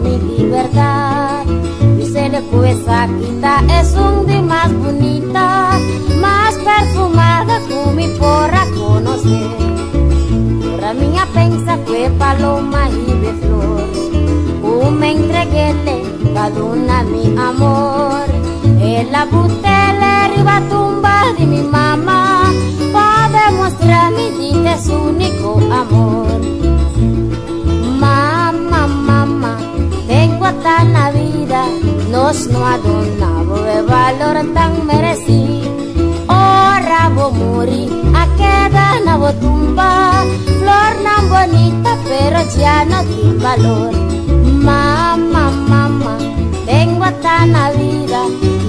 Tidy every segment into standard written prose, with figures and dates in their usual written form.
mi libertad. Dice le cuesta quita es un de más bonita, más perfumada que mi porra conocer. Ahora minha pensa fue paloma y de flor, me entreguéle cada una mi amor. En la butela arriba tumba de mi mamá, para demostrar mi vida es único amor. Mamá, mamá, tengo hasta la vida, nos no adonabo de valor tan merecido. Ahora voy a morir, a quedar na voy tumba, flor tan bonita pero ya no tiene valor. Mamá, mamá, tengo hasta la vida,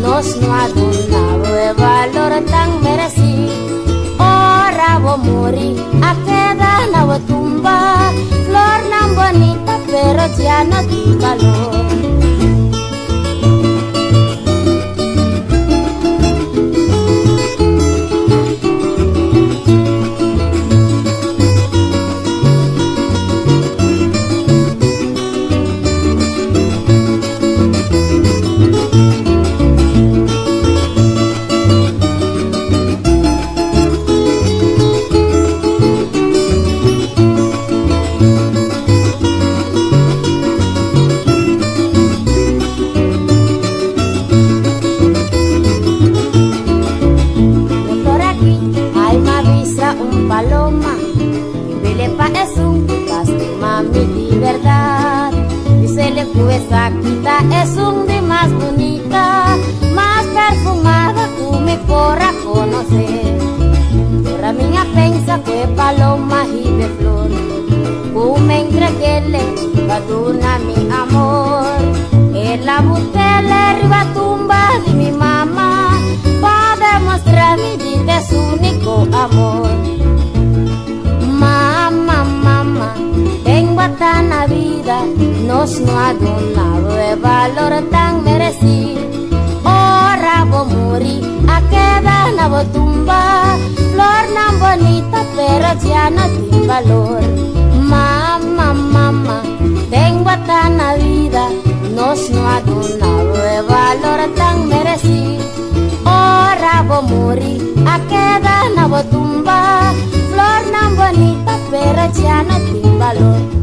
nos no adonabo de valor tan merecido. Ahora voy a morir, a quedar na voy tumba, flor tan bonita pero ya no tiene valor. Paloma, mi belepa es un lastima mi libertad. Dice le cuesta quita es un de más bonita, más perfumada que me porra conocer. Ahora minha pensa fue paloma y de flor, me entreguéle cada una mi amor. En la butela arriba tumba de mi mamá, para demostrar mi vida es único amor. Mamá, mamá, tengo hasta la vida, nos no adonado de valor tan merecido. Ahora voy a morir, a quedar na voy tumba, flor tan bonita pero ya no tiene valor. Mamá, mamá, tengo hasta la vida, nos no adonado de valor tan merecido. Ahora voy a morir, a quedar na voy tumba, flor tan bonita pero ya no tiene valor.